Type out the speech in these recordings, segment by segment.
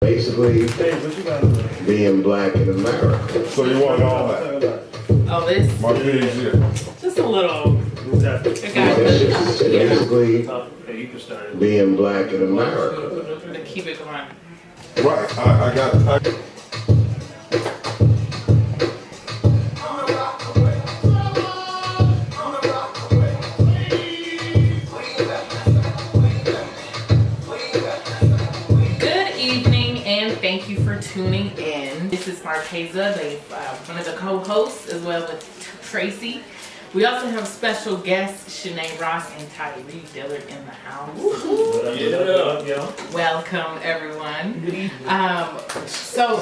Basically, being black in America. So you want all that? Oh, this? My big shit. Just a little. Basically, You can start it. being black in America. To keep it going. Right, I got. Good evening, and thank you for tuning in. This is Marqueza, one of the co-hosts, as well with Tracy. We also have special guests, ShaNae Ross and Tairee Dillard in the house. Welcome, everyone. So,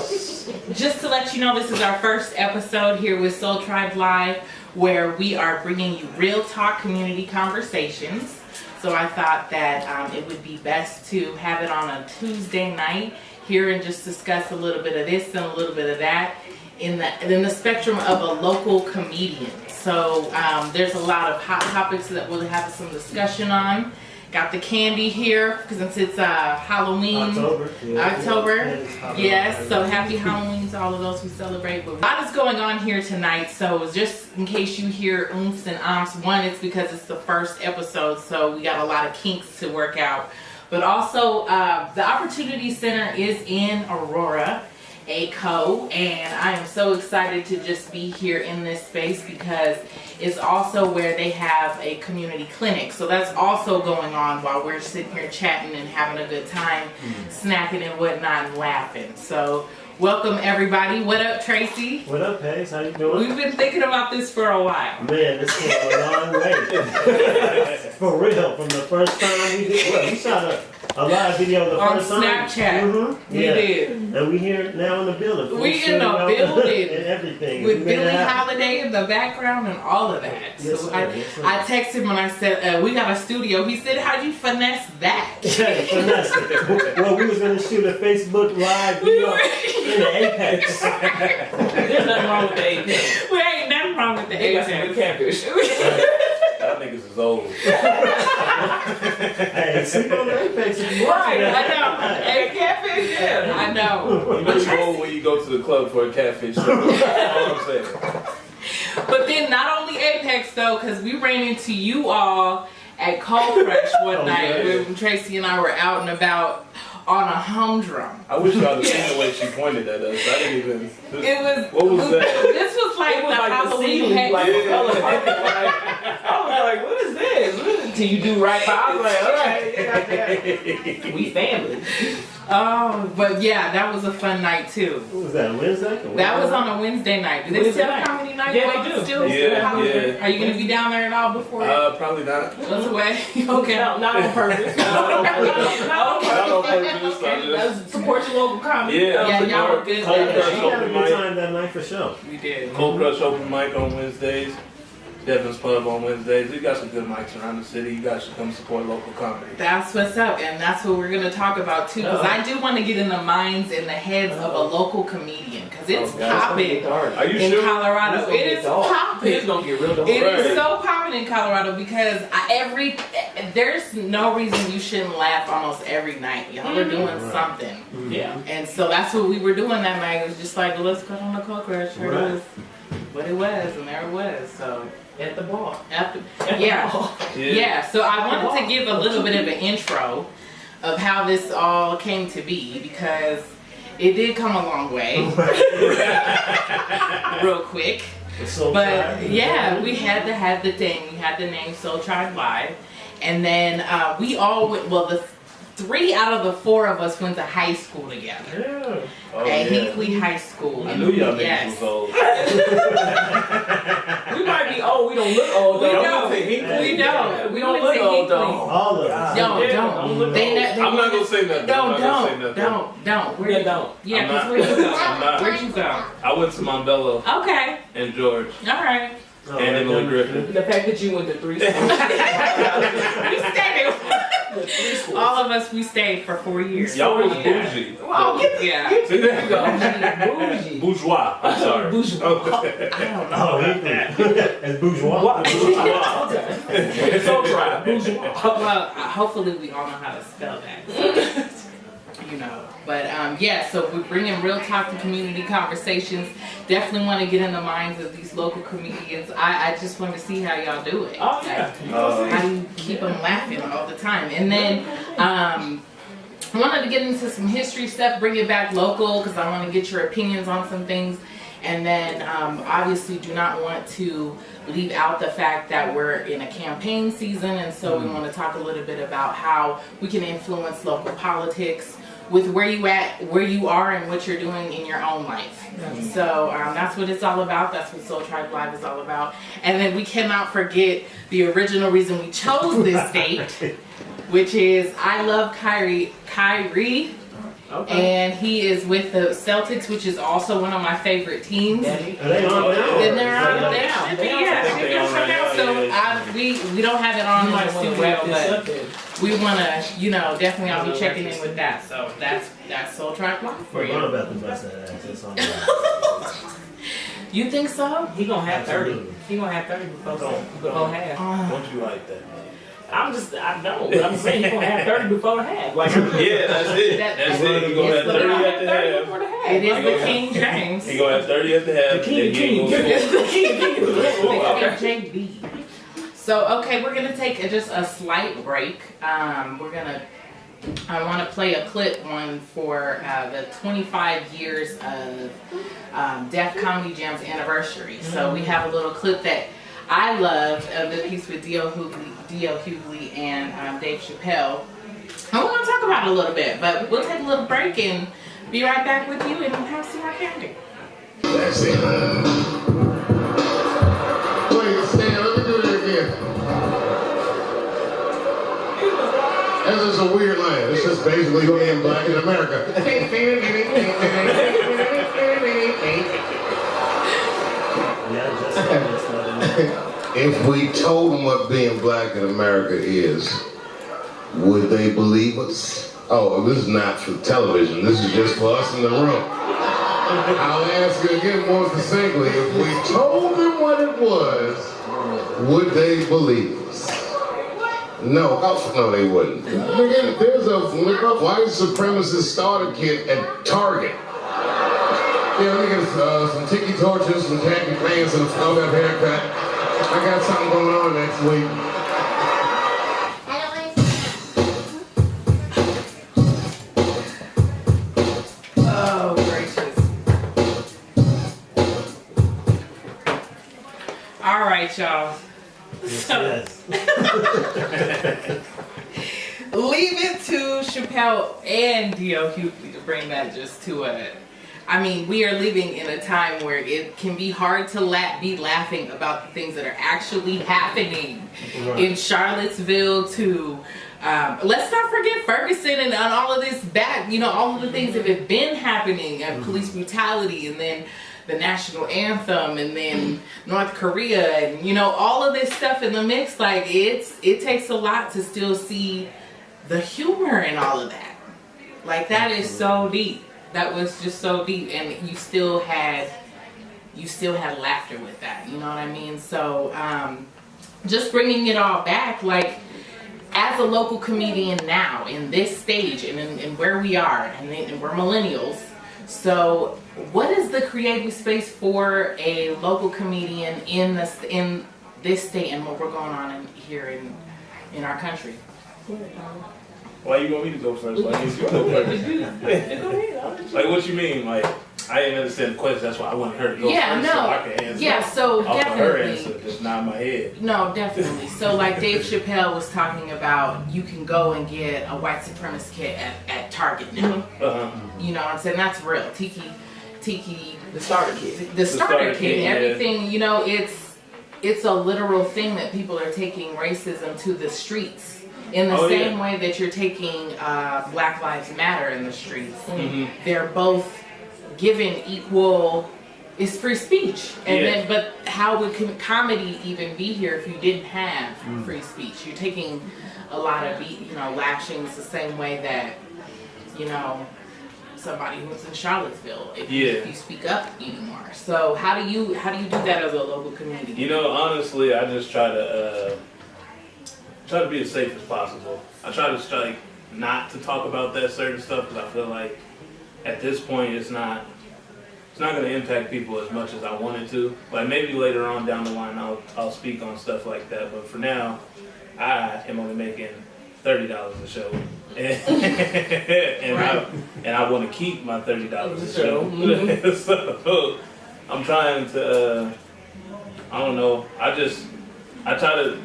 just to let you know, this is our first episode here with Soul Tribe Live, where we are bringing you real talk community conversations. So I thought that it would be best to have it on a Tuesday night here and just discuss a little bit of this and a little bit of that in the spectrum of a local comedian. So there's a lot of hot topics that we'll have some discussion on. Got the candy here because it's Halloween. October. Yes, so happy Halloween to all of those who celebrate. But a lot is going on here tonight, so just in case you hear oomphs and ahs, one, it's because it's the first episode, so we got a lot of kinks to work out. But also, the Opportunity Center is in Aurora, ACO, and I am so excited to just be here in this space because it's also where they have a community clinic. So that's also going on while we're sitting here chatting and having a good time, snacking and whatnot and laughing. So welcome everybody. What up, Tracy? What up, Pace? How you doing? We've been thinking about this for a while. Man, this came a long way. For real, from the first time we did, well, we shot a live video the On first time. Snapchat. We did. And we here now in the building. We in the building. And everything. With Billie Holiday in the background and all of that. Yes, So sir. I texted him and I said, we got a studio. He said, how'd you finesse that? Well, we was going to shoot a Facebook Live video in the Apex. There's nothing wrong with the Apex. We ain't nothing wrong with the They got some good Apex. catfish. That niggas is old. Hey, sleep on the Apex if you want Right, to. I know. Hey, catfish, yeah, I know. You know you old when you go to the club for a catfish. That's all I'm saying. But then not only Apex though, because we ran into you all at Cold Fresh one night when Tracy and I were out and about on a humdrum. I wish y'all had seen the way she pointed at us. I didn't even. What was that? This was like It was the like the Halloween ceiling, like Yeah. color purple. I was like, what is this? Till you do right by. I was like, all right, yeah. We family. Oh, but yeah, that was a fun night too. What was that, Wednesday? That was on a Wednesday night. Do they Wednesday still have night. comedy night? Yeah, they do. Still Yeah, yeah. Are you gonna be down there at all before it Probably not. goes away? Okay. No, not on purpose. Not on purpose. Not on purpose. I just. That's support your local comedy. Yeah, Yeah, y'all were support good Cold that Crush She had a open good mic. time that night for sure. We did. Cold Crush open mic on Wednesdays. Devin's Pub on Wednesdays. We got some good mics around the city. You guys should come support local comedy. That's what's up, and that's what we're gonna talk about too. Because I do want to get in the minds and the heads of a local comedian, because it's popping Are you in sure? Colorado. It is It's popping. gonna get real dark. It is Right. so popping in Colorado because there's no reason you shouldn't laugh almost every night. Y'all are doing something, Yeah. and so that's what we were doing that night. It was just like, let's go on the Cold Crush. Here Right. it was, what it was, and there it was. So At the bar. yeah. So I wanted to give a little bit of an intro of how this all came to be because it did come a long way, real quick. But yeah, we had to have the thing. We had the name Soul Tribe Live, and then we all went. Well, the 3 out of the 4 of us went to high school together Oh, at yeah. Hinkley High School. I knew y'all niggas Yes. was old. We might be old. We don't look old We though. don't. We don't. We don't look old though. All of us. Don't. Don't look They old. ne- they I'm not ne- gonna say nothing. I'm not gonna say nothing. Don't. Where Yeah, you don't. Yeah, I'm because not. where'd you go? I'm not. Where'd you go? I went to Montbello Okay. and George All right. Oh, and Emily Griffin. The fact that you went to 3 schools. We stayed. 3 schools. All of us, we stayed for 4 years. Y'all was Yeah. bougie. Oh, Yeah. See, there you go. Bougie. Bourgeois. I'm sorry. Bourgeois. Okay. I don't know. Oh, it's bourgeois. Bourgeois. Okay. So try. Bourgeois. Well, hopefully we all know how to spell that. you know. But yeah, so we're bringing real talk to community conversations. Definitely want to get in the minds of these local comedians. I just want to see how y'all do it. Oh yeah. How do you keep them laughing all the time? And then I wanted to get into some history stuff, bring it back local, because I want to get your opinions on some things. And then obviously do not want to leave out the fact that we're in a campaign season, and so we want to talk a little bit about how we can influence local politics with where you are and what you're doing in your own life. So that's what it's all about. That's what Soul Tribe Live is all about. And then we cannot forget the original reason we chose this date, which is I love Tairee. Okay. And he is with the Celtics, which is also one of my favorite teams. Are they on now? And they're on They there. on. Should They be, on. yeah, I think they on right now, So yeah. we don't have it on You in might the want to studio, wrap this up but then. we want to, definitely I'll be checking in with that. So that's Soul Tribe Live for I'm you. about to bust that ass. That's all right. You think so? He gonna have 30. Absolutely. He gonna have 30 before the whole half. Don't you like that, man? I know, but I'm saying he gonna have 30 before the half. Like, Yeah, that's it. That's it. He gonna have 30 at the half. before the half. It is Like, the King James. He gonna have 30 at the half. The king, and then he king, gonna score. king. The KJB. So okay, we're gonna take just a slight break. I want to play a clip one for the 25 years of Def Comedy Jam's anniversary. So we have a little clip that I loved of the piece with D.L. Hughley and Dave Chappelle. I want to talk about it a little bit, but we'll take a little break and be right back with you and have some more candy. That's it. Wait, Stan, let me do that again. This is a weird line. It's just basically being black in America. Yeah, just If we told them what being black in America is, would they believe us? Oh, this is not for television. This is just for us in the room. I'll ask you again more succinctly. If we told them what it was, would they believe us? No, no, they wouldn't. Again, there's a white supremacist starter kit at Target. Yeah, let me get some tiki torches, some khaki pants, and a scrub-up haircut. I got something going on next week. Oh, gracious. All right, y'all. So, yes. leave it to Chappelle and D.L. Hughley to bring that just to a... I mean, we are living in a time where it can be hard to be laughing about the things that are actually happening in Charlottesville to... let's not forget Ferguson and all of this all of the things that have been happening, and police brutality, and then the national anthem, and then North Korea, and all of this stuff in the mix. Like it takes a lot to still see the humor in all of that. Like that is so deep. That was just so deep, and you still had laughter with that. You know what I mean? So just bringing it all back, like as a local comedian now in this stage and where we are, and we're millennials. So what is the creative space for a local comedian in this state and what we're going on here in our country? Why you want me to go first? Why didn't you go first? Like, what you mean? Like, I didn't understand the question. That's why I wanted her to go Yeah, first, no. so I can answer. Yeah, so off of her definitely. answer, just not in my head. No, definitely. So like Dave Chappelle was talking about, you can go and get a white supremacist kit at Target now. You know what I'm saying? That's real. Tiki, the starter kit. the starter kit, yeah. everything, it's a literal thing that people are taking racism to the streets. In the same way that you're taking Black Lives Matter in the streets. They're both given equal, it's free speech. And then, but how would comedy even be here if you didn't have free speech? You're taking a lot of lashings the same way that, somebody who's in Charlottesville, if you speak up anymore. So how do you do that as a local community? Honestly, I just try to be as safe as possible. I try to strike not to talk about that certain stuff because I feel like at this point it's not going to impact people as much as I wanted to. Like maybe later on down the line I'll speak on stuff like that. But for now, I am only making $30 a show, and I want to keep my $30 a show. So I'm trying to. I don't know. I try to.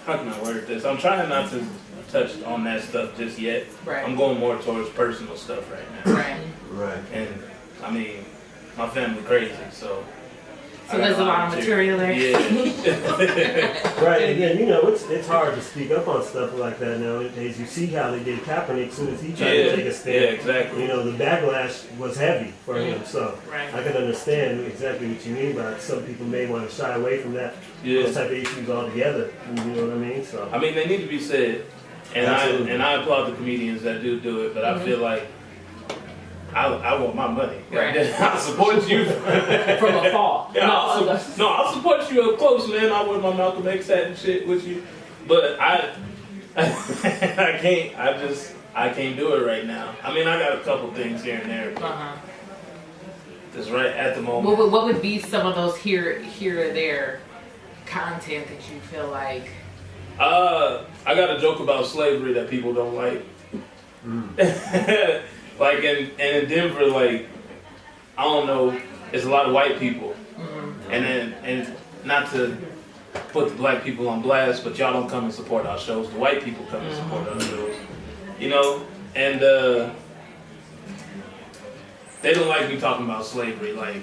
How can I word this? I'm trying not to touch on that stuff just yet. Right. I'm going more towards personal stuff right now. Right. Right. And I mean, my family crazy, so. So there's a lot of material there. Yeah. Right, and then, you know, it's hard to speak up on stuff like that nowadays. You see how they did Kaepernick as soon as he tried to take a stand. Yeah, exactly. You know, the backlash was heavy for him, so Right. I can understand exactly what you mean by it. Some people may want to shy away from that, those type of issues altogether. You know what I mean? So I mean, they need to be said, and I applaud the comedians that do it, but I feel like I want my money. Right. I'll support you From afar. Yeah, I'll support you up close, man. I'll wear my Malcolm X hat and shit with you, but I can't do it right now. I mean, I got a couple things here and there, but just right at the moment. What would be some of those here or there content that you feel like? I got a joke about slavery that people don't like. Like in Denver, like I don't know, it's a lot of white people, and not to put the black people on blast, but y'all don't come and support our shows. The white people come and support our shows, you know, and they don't like me talking about slavery. Like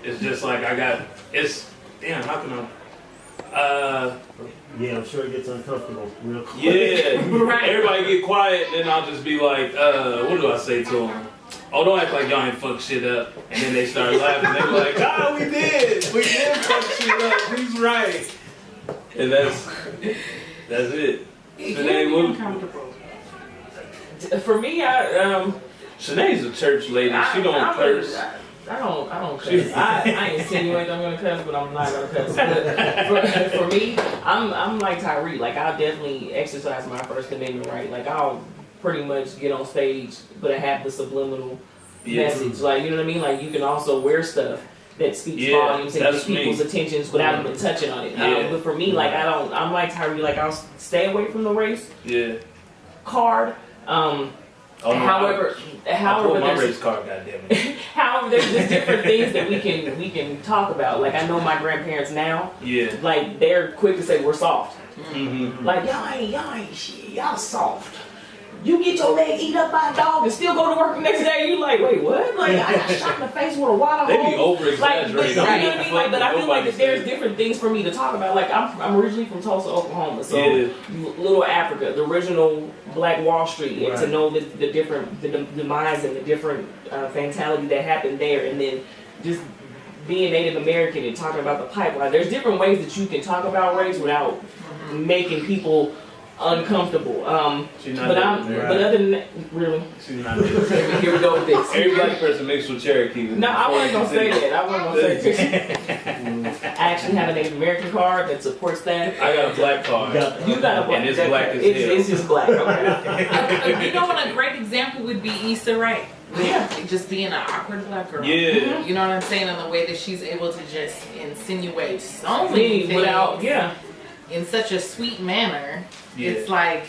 it's just like how can I? yeah, I'm sure it gets uncomfortable real quick. Yeah, Right. Everybody get quiet, then I'll just be like, what do I say to them? Oh, don't act like y'all ain't fucked shit up. And then they start laughing. They be like, we did fuck shit up. He's right. And that's it. It ShaNae, can be what- uncomfortable. For me, ShaNae's a church lady. She don't curse. I don't cuss. I insinuate I'm gonna cuss, but I'm not gonna cuss. But for me, I'm like Tairee. Like I'll definitely exercise my First Amendment right. Like I'll pretty much get on stage, but I have the subliminal message. Like you know what I mean? Like you can also wear stuff that speaks volumes and gets people's attentions without even touching on it. But for me, like I'm like Tairee. Like I'll stay away from the race card. However, I pulled my race card, goddammit. however, there's just different things that we can talk about. Like I know my grandparents now. Yeah. Like they're quick to say we're soft. Mm-hmm. Like y'all ain't shit. Y'all soft. You get your leg eaten up by a dog and still go to work the next day. You like, wait, what? Like I got shot in the face with a water They hose. be over exaggerating. Like, you know what I mean? Like, but I feel like that there's different things for me to talk about. Like I'm originally from Tulsa, Oklahoma, so Little Africa, the original Black Wall Street, and to know the different the demise and the different fatality that happened there, and then just being Native American and talking about the pipeline. There's different ways that you can talk about race without making people uncomfortable. But other than that, really. She's not Native. Here we go with this. Every black person mixed with Cherokee. No, I wasn't gonna say that. I wasn't gonna say that. I actually have a Native American card that supports that. I got a black card. You got a black. And it's black as hell. It's just black. Okay. You know what a great example would be Issa Rae. Yeah. Just being an awkward black girl. Yeah. You know what I'm saying? In the way that she's able to just insinuate so many things Without, in such a sweet manner. Yeah. It's like,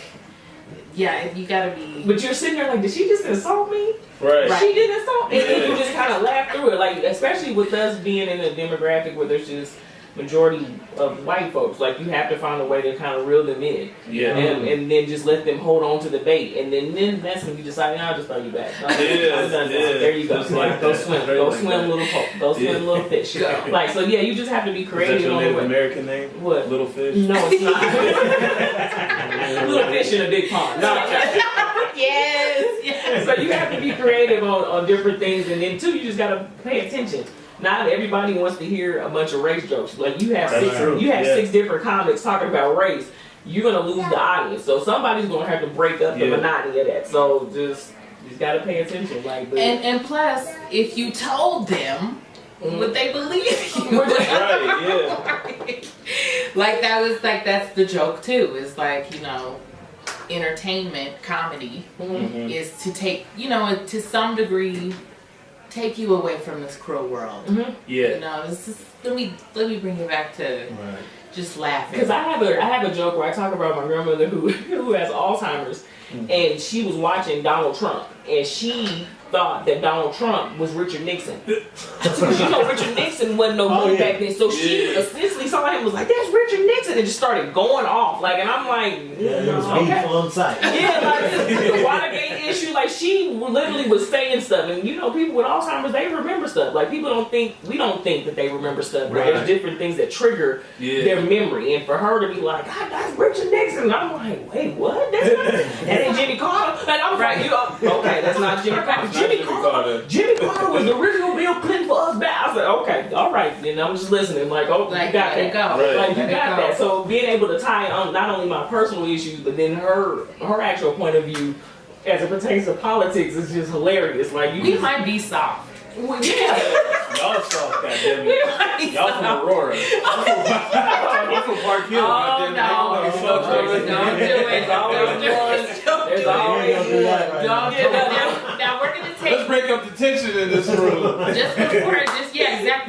you gotta be. But you're sitting there like, did she just insult me? Right. She did insult me. And you just kind of laugh through it. Like, especially with us being in a demographic where there's just majority of white folks, like you have to find a way to kind of reel them in. Yeah. And then just let them hold on to the bait. And then that's when you decide, I'll just throw you back. There you go. Like, go swim, little little fish. Like, so yeah, you just have to be creative. Is that your on Native the way. American name? What? Little Fish? No, it's not. Little fish in a big pond. No. Yes. So you have to be creative on different things, and then too, you just gotta pay attention. Not everybody wants to hear a bunch of race jokes. Like you have six different comics talking about race. You're gonna lose the audience. So somebody's gonna have to break up the monotony of that. So just gotta pay attention. Like and plus, if you told them, would they believe you? Right. Yeah. Like that's the joke too. It's like entertainment, comedy, Mm-hmm. is to take, to some degree, take you away from this cruel world. Mm-hmm. Yeah. This is, let me bring you back to just laughing. Because I have a joke where I talk about my grandmother who has Alzheimer's, and she was watching Donald Trump, and she thought that Donald Trump was Richard Nixon. Richard Nixon wasn't no good back then, so she essentially saw him and was like, "That's Richard Nixon," and just started going off. Like, and I'm like, it was beef on site. Yeah, like the Watergate issue, like she literally was saying stuff, and people with Alzheimer's, they remember stuff. Like we don't think that they remember stuff, but there's different things that trigger their memory, and for her to be like, "God, that's Richard Nixon," and I'm like, "Wait, what? That's not." And then Jimmy Carter, and I was like, "Okay, that's not Jimmy Carter." Jimmy Carter was the original Bill Clinton for us back. I was like, okay, all right, then I'm just listening. Like, oh, like, you got that. Like, you got that. So being able to tie on not only my personal issues, but then her actual point of view as it pertains to politics is just hilarious. Like, we might be soft. Well, yeah. Y'all soft, goddammit. Y'all from Aurora. I'm from Park Hill. Oh, no. Don't do it. There's always Don't do it. Now we're going to take... Let's break up the tension in this room.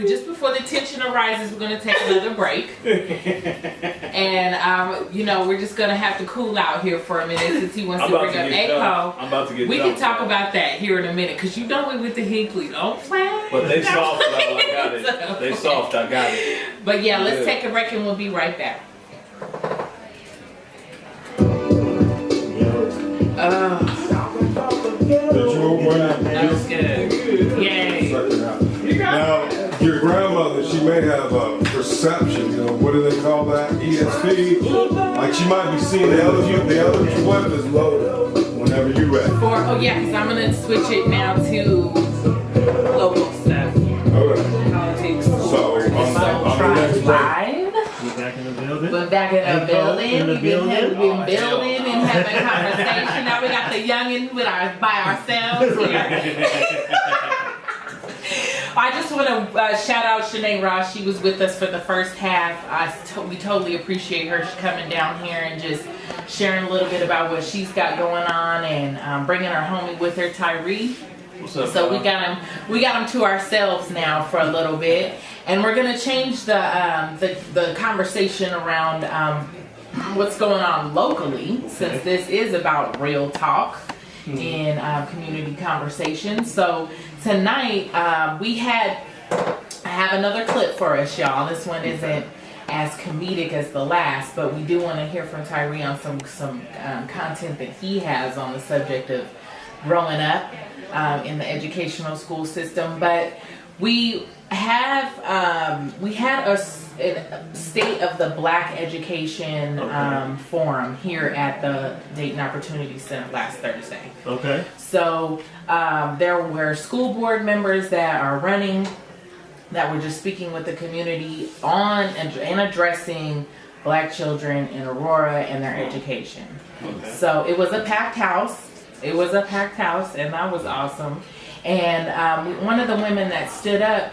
Just before the tension arises, we're going to take another break. And, we're just going to have to cool out here for a minute since he wants to bring up ACO. I'm about to get We can talk about that here in a minute, because we with the Hinkley. Don't play. But they soft, though. I got it. They soft, I got it. But yeah, let's take a break and we'll be right back. That was good. Yay. Now, your grandmother, she may have a perception, what do they call that? ESP? Like she might be seeing the other flip is loaded whenever you're ready. Because I'm going to switch it now to local stuff. Okay. Politics. So, on the next break. Live. We're back in the building. We're back in the building. We've been building and having conversation. Now we got the youngin' by ourselves here. I just want to shout out ShaNae Ross. She was with us for the first half. We totally appreciate her coming down here and just sharing a little bit about what she's got going on and bringing her homie with her, Tairee. What's up, so we got him to ourselves now for a little bit, and we're gonna change the conversation around what's going on locally, since this is about real talk in community conversation. So tonight I have another clip for us, y'all. This one isn't as comedic as the last, but we do want to hear from Tairee on some content that he has on the subject of growing up in the educational school system. But we had a state of the Black Education forum here at the Dayton Opportunity Center last Thursday. Okay. So there were school board members that are running, that were just speaking with the community on and addressing Black children in Aurora and their education. Okay. So it was a packed house. And that was awesome. And one of the women that stood up,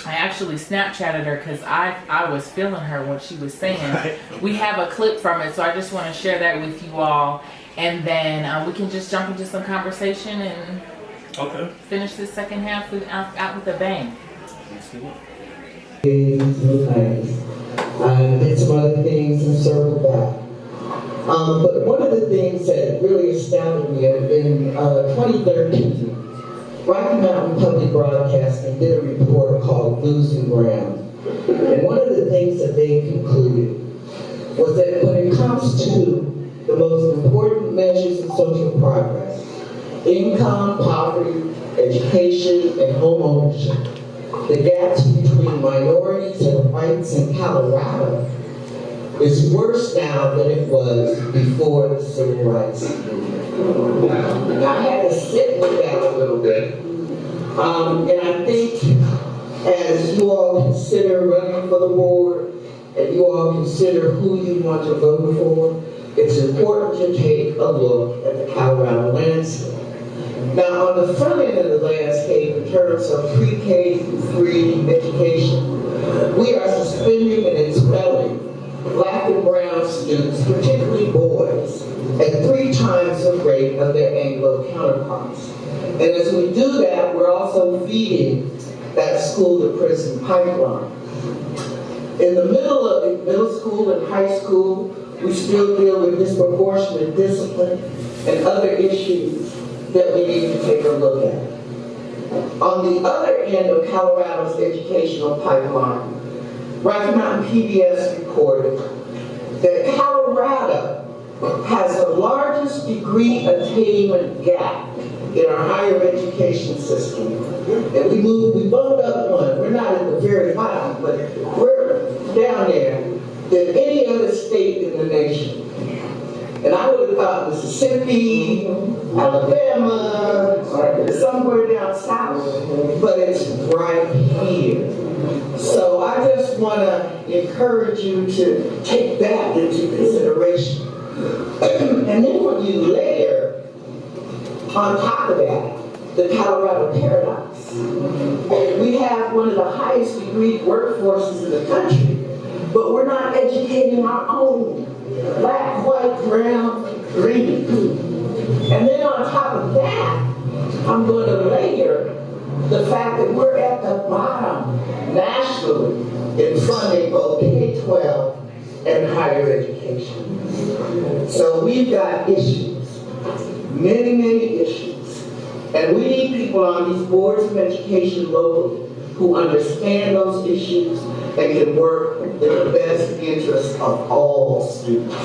I actually Snapchatted her because I was feeling her what she was saying. Right. We have a clip from it, so I just want to share that with you all. And then we can just jump into some conversation and finish this second half out with a bang. Did some other things and circle back. But one of the things that really astounded me in 2013, Rocky Mountain Public Broadcasting did a report called Losing Ground. And one of the things that they concluded was that when it comes to the most important measures of social progress, income, poverty, education, and home ownership, the gaps between minorities and whites in Colorado is worse now than it was before the civil rights movement. I had to sit with that a little bit. And I think as you all consider running for the board, and you all consider who you want to vote for, it's important to take a look at the Colorado landscape. Now, on the front end of the landscape, in terms of pre-K through 3 education, we are suspending and expelling Black and brown students, particularly boys, times the rate of their Anglo counterparts. And as we do that, we're also feeding that school-to-prison pipeline. In the middle school and high school, we still deal with disproportionate discipline and other issues that we need to take a look at. On the other end of Colorado's educational pipeline, Rocky Mountain PBS reported that Colorado has the largest degree attainment gap in our higher education system. And we bumped up one. We're not at the very bottom, but we're down there than any other state in the nation. And I would have thought Mississippi, Alabama, or somewhere down south, but it's right here. So I just want to encourage you to take that into consideration. And then when you layer on top of that the Colorado paradox, we have one of the highest degree workforces in the country, but we're not educating our own. Black, white, brown, green. And then on top of that, I'm going to layer the fact that we're at the bottom nationally in funding both K-12 and higher education. So we've got issues, many, many issues. And we need people on these boards of education locally who understand those issues and can work in the best interest of all students.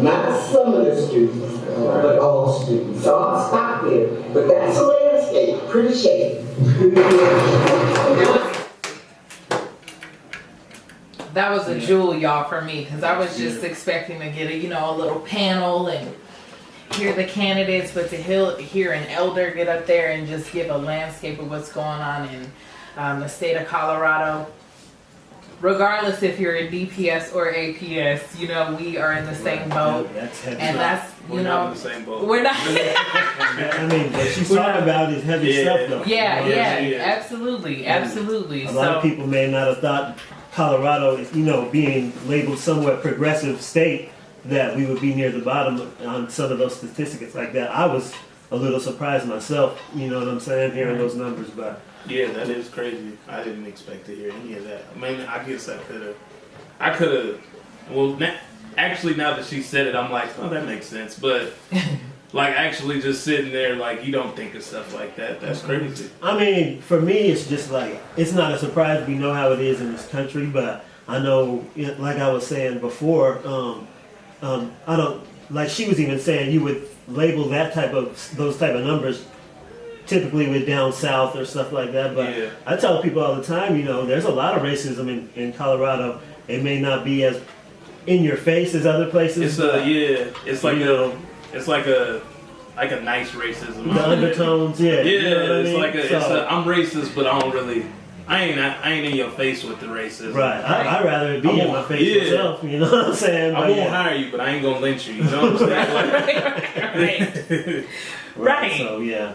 Not some of the students, but all students. So I'll stop there. But that's a landscape, pretty shady. That was a jewel, y'all, for me, because I was just expecting to get a little panel and hear the candidates, but to hear an elder get up there and just give a landscape of what's going on in the state of Colorado. Regardless if you're in DPS or APS, we are in the same boat. And that's, we're not in the same boat. We're not. I mean, what she's talking about is heavy stuff, though. Yeah, absolutely. A lot of people may not have thought Colorado is, being labeled somewhat progressive state, that we would be near the bottom on some of those statistics like that. I was a little surprised myself, you know what I'm saying, hearing those numbers, but. Yeah, that is crazy. I didn't expect to hear any of that. I mean, I guess I could have, well, actually now that she said it, I'm like, oh, that makes sense. But, like, actually just sitting there, like, you don't think of stuff like that. That's crazy. I mean, for me, it's just like, it's not a surprise. We know how it is in this country, but I know, like I was saying before, I don't, like she was even saying, you would label those type of numbers typically with down south or stuff like that, but yeah. I tell people all the time, there's a lot of racism in Colorado. It may not be as in your face as other places. It's like a nice racism. The undertones, yeah. I'm racist, but I ain't in your face with the racism. Right. I'd rather it be in my face myself, you know what I'm saying? I won't hire you, but I ain't gonna lynch you, you know what I'm saying? Right. So yeah.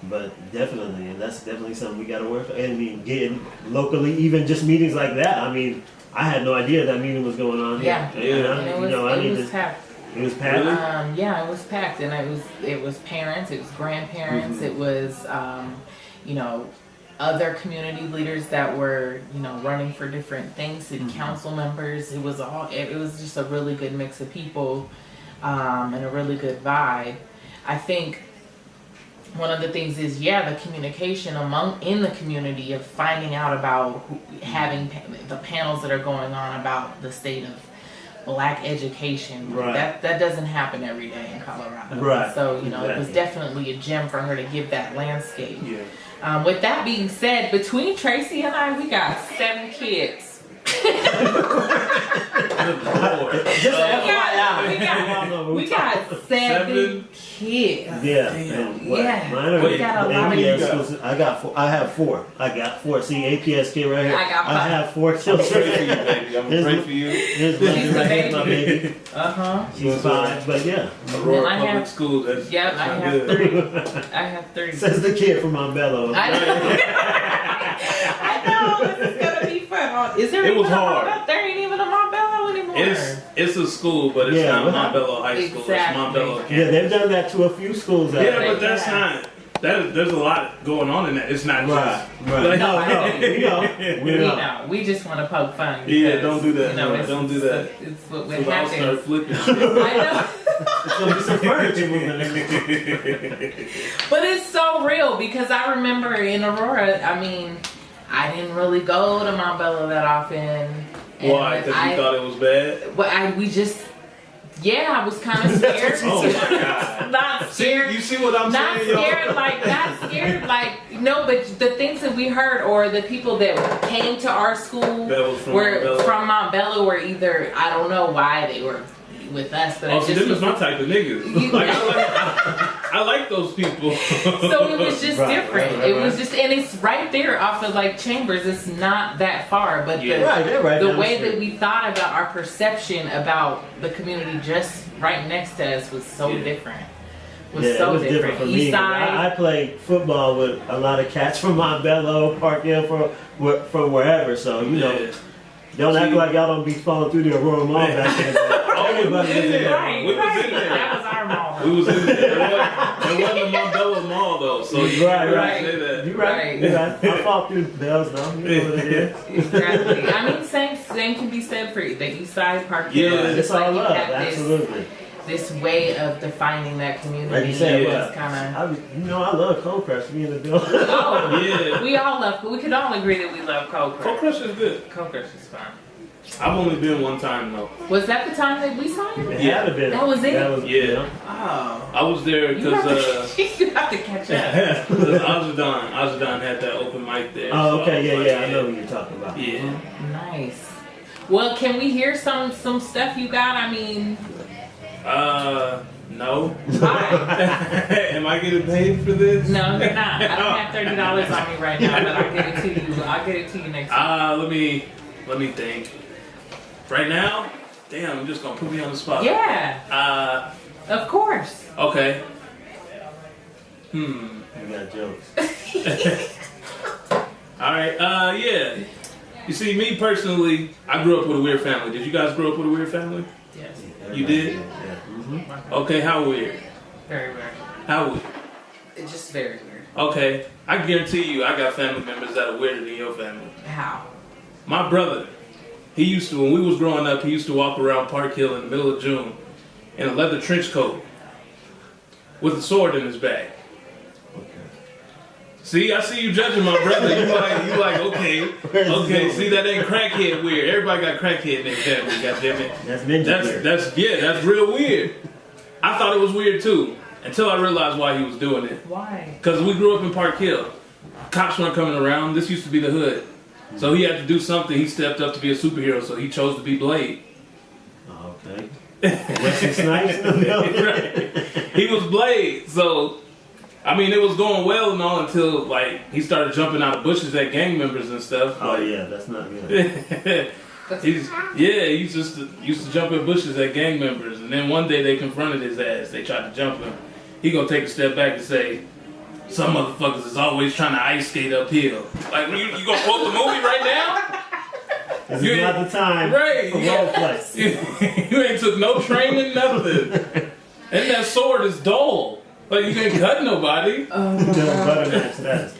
But definitely, and that's definitely something we got to work on. And I mean, getting locally, even just meetings like that. I mean, I had no idea that meeting was going on. Yeah, and it was packed. It was packed. Yeah, it was packed, and it was parents, it was grandparents, it was other community leaders that were running for different things, city council members. It was just a really good mix of people, and a really good vibe. I think. One of the things is, the communication in the community of finding out about having the panels that are going on about the state of Black education. Right. That doesn't happen every day in Colorado. Right. So, it was definitely a gem for her to give that landscape. Yeah. With that being said, between Tracy and I, we got 7 kids. We got 7 kids. Yeah. Mine are we got a lot of APS. I have 4. See, APS kid right here. I have 4 children. I'm gonna pray for you. Here's my baby. She's 5, but yeah. Aurora Public School. That's I have 3. I have 3. Says the kid from Montbello. I know. This is gonna be fun. Is there? It was hard. There ain't even a Montbello anymore. It's a school, but it's not Montbello High School. Exactly. It's Montbello Campus. Yeah, they've done that to a few schools. Yeah, but that's not. There's a lot going on in that. It's not just. Right. Like, We know. We just want to poke fun. Yeah, because, don't do that. You know, Don't do that. It's what would So I'll happen. start flipping. I know. It's gonna be some furniture moving. But it's so real because I remember in Aurora, I mean, I didn't really go to Montbello that often. And Why? Because you thought it was bad? But I was kind of scared. Oh my God. Not scared. You see what I'm Not saying, y'all? not scared, no, but the things that we heard or the people that came to our school That was from were Montbello. from Montbello were either, I don't know why they were with us, but Oh, it so just this was is my type of niggas. Like, I like those people. so it was just different. Right. It was just, and it's right there off of like Chambers. It's not that far, but They're right the down way street. that we thought about our perception about the community just right next to us was so different. It was different for me. East side. I played football with a lot of cats from Montbello, Park Hill, from wherever. So don't act like y'all don't be falling through the Aurora Mall back then. Everybody was in there. Right, We was right. in there. That was our mall. We was in there. There wasn't a Montbello Mall though, so you Right. can't say that. You're right. I fought through bells though. You know what it is. Exactly. I mean, same can be said for the East Side Park Hill. Yeah, It's all you love. have Absolutely. This way of defining that community. Like you said, It's kinda, I love Cold Crush. Me in the building. oh, Yeah. we all love. We could all agree that we love Cold Cold Crush. Crush is good. Cold Crush is fun. I've only been one time though. Was that the time that we saw him? It had to been. That was it? Yeah. Oh. I was there You have, because you have to catch up. Azadon had that open mic there. Oh, so okay, I was yeah, like, yeah, I know what you're talking about. Yeah. Nice. Well, can we hear some stuff you got? I mean, No. why? Am I getting paid for this? No, you're not. I don't have $30 on me right now, but I'll get it to you. I'll get it to you next week. Let me think. Right now? Damn, you're just gonna put me on the spot. Yeah, of course. Okay. You got jokes. Alright, yeah. You see, me personally, I grew up with a weird family. Did you guys grow up with a weird family? Yes. You did? Yeah. Okay, how weird? Very weird. How weird? It's just very weird. Okay, I guarantee you I got family members that are weirder than your family. How? My brother, when we was growing up, he used to walk around Park Hill in the middle of June in a leather trench coat with a sword in his bag. See, I see you judging my brother. You like, okay. See, that ain't crackhead weird. Everybody got crackhead in their family. Goddammit. That's ninja weird. That's real weird. I thought it was weird too until I realized why he was doing it. Why? Because we grew up in Park Hill. Cops weren't coming around. This used to be the hood. So he had to do something. He stepped up to be a superhero. So he chose to be Blade. Oh, okay. Wesley Snipes in the building. Right. He was Blade. So. I mean, it was going well and all until, like, he started jumping out of bushes at gang members and stuff. Oh, yeah, that's not good. He used to jump in bushes at gang members. And then one day they confronted his ass. They tried to jump him. He gonna take a step back and say, some motherfuckers is always trying to ice skate uphill. Like, you gonna quote the movie right now? This is not the time Right, for role play. You ain't took no training, nothing. And that sword is dull. Like, you can't cut nobody. That's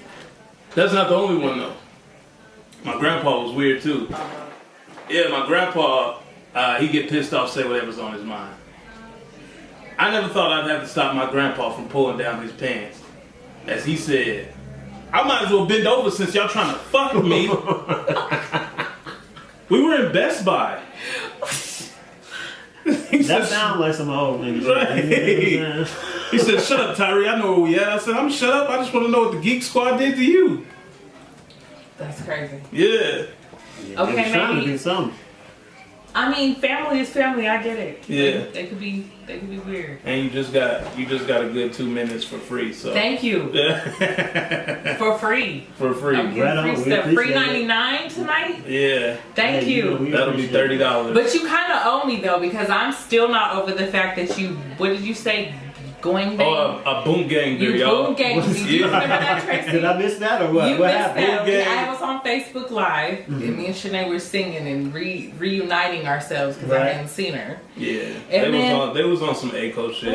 That's not the only one, though. My grandpa was weird, too. Yeah, my grandpa, he get pissed off, say whatever's on his mind. I never thought I'd have to stop my grandpa from pulling down his pants. As he said, I might as well bend over since y'all trying to fuck with me. We were in Best Buy. That sounds like some old niggas. Right. He said, shut up, Tairee. I know where we at. I said, I'm shut up. I just want to know what the Geek Squad did to you. That's crazy. Yeah. Okay, trying to maybe. do something. I mean, family is family. I get it. Yeah. They could be weird. And you just got a good 2 minutes for free. So. Thank you. For free. For free. I'm Right getting on, free we stuff. Free appreciate it. $99 tonight. Yeah. Thank Hey, you. we That'll be appreciate it. $30. But you kind of owe me though, because I'm still not over the fact that you. What did you say? Going bang. A boom gang You there, y'all. boom gang. Do you remember that, Tracy? Did I miss that or what? You What missed happened? that. Boom gang. I was on Facebook Live, and me and ShaNae were singing and reuniting ourselves because I Right. hadn't seen her. Yeah, And they was on some ACO shit.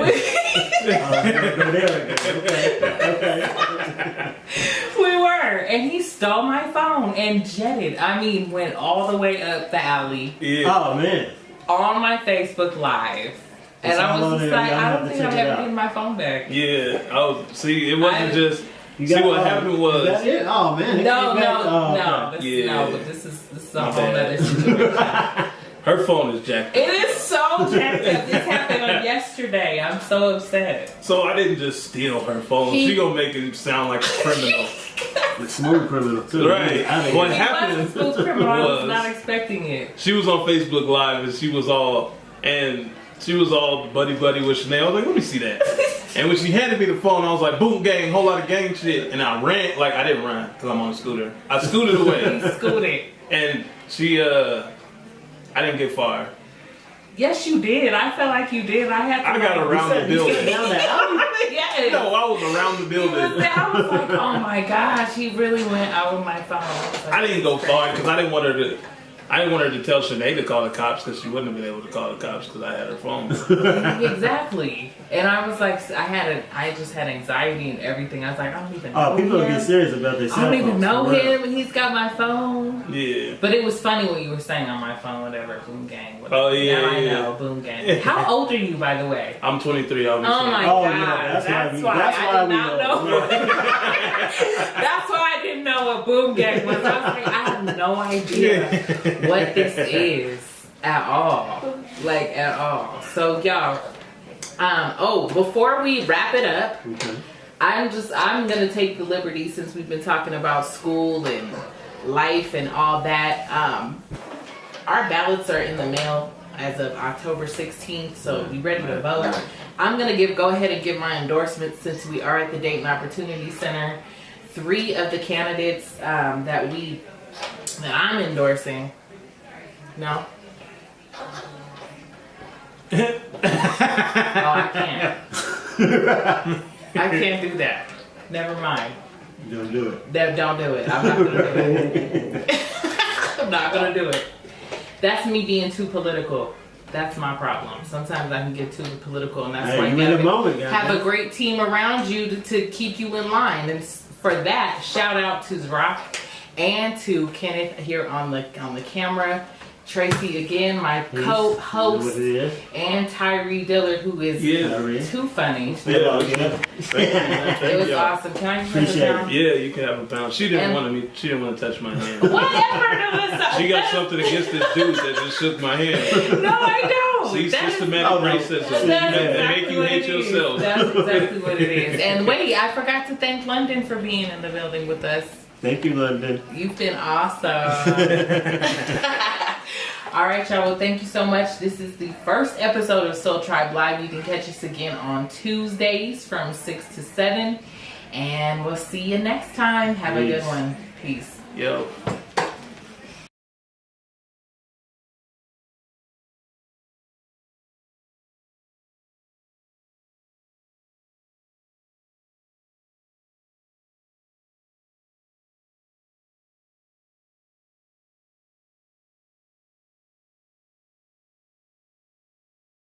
We were, and he stole my phone and jetted. I mean, went all the way up the alley Yeah. Oh man. on my Facebook Live. And It's I all on was just there. like, Y'all I have don't to think I'm check it ever out. getting my phone back. Yeah. See, it wasn't just. You See, got- what happened was. Is that it? Oh man. it No, came back? Oh, no, okay. this, Yeah. no. But this is a My whole bad. other situation. Her phone is jacked up. It is so jacked up. This happened on yesterday. I'm so upset. So I didn't just steal her phone. He- She gonna make it sound like a criminal. It's smooth criminal too. Right. I mean, What He happened was a smooth criminal. I was was- not expecting it. She was on Facebook Live and she was all buddy with ShaNae. I was like, let me see that. And when she handed me the phone, I was like, boom gang, whole lot of gang shit. And I ran, like I didn't run because I'm on a scooter. I scooted He away. scooted. And she, I didn't get far. Yes, you did. I felt like you did. I had to. I got like, around the you building. said down the alley. Yes. No, I was around the He was building. there. I was like, oh my gosh, he really went out with my phone. Was like, I didn't go far because I didn't want her to tell ShaNae to call the cops because she wouldn't have been able to call the cops because I had her phone. Exactly. And I was like, I just had anxiety and everything. I was like, I don't even know Oh, people him. get serious about their cell I don't even phones, know for real. him, and he's got my phone. Yeah. But it was funny what you were saying on my phone, whatever, boom gang. Whatever. Oh, yeah, Now I yeah. know, boom gang. How old are you, by the way? I'm 23, obviously. Oh my Oh, god, yeah, that's why why I we did not know. know. That's why I didn't know what boom gang was. I was like, I have no idea what this is at all, like at all. So y'all, before we wrap it up, Okay. I'm gonna take the liberty, since we've been talking about school and life and all that. Our ballots are in the mail as of October 16th, so be ready to vote. I'm gonna go ahead and give my endorsement, since we are at the Dayton Opportunity Center. 3 of the candidates that I'm endorsing. No. Oh, I can't. I can't do that. Never mind. Don't do it. Don't do it. I'm not gonna do it. I'm not gonna do it. That's me being too political. That's my problem. Sometimes I can get too political, and that's Hey, why you you in the gotta moment, have goddamn. a great team around you to keep you in line. And for that, shout out to Zrock and to Kenneth here on the camera. Tracy again, my Peace. co-host, What it is. and Tyree Dillard, who is Tyree. too funny. Yeah. It was awesome. Can I just have Appreciate a pound? Yeah, you can have a pound. She didn't And- want me. She didn't want to touch my hand. Whatever. It was She got something against this dude that just shook my hand. No, I don't. See, That is- systematic Oh, no. racism. That's They exactly make you what hate it is. yourself. That's exactly what it is. And wait, I forgot to thank London for being in the building with us. Thank you, London. You've been awesome. All right, y'all. Well, thank you so much. This is the first episode of Soul Tribe Live. You can catch us again on Tuesdays from 6 to 7. And we'll see you next time. Have a good Peace. one. Peace. Yo.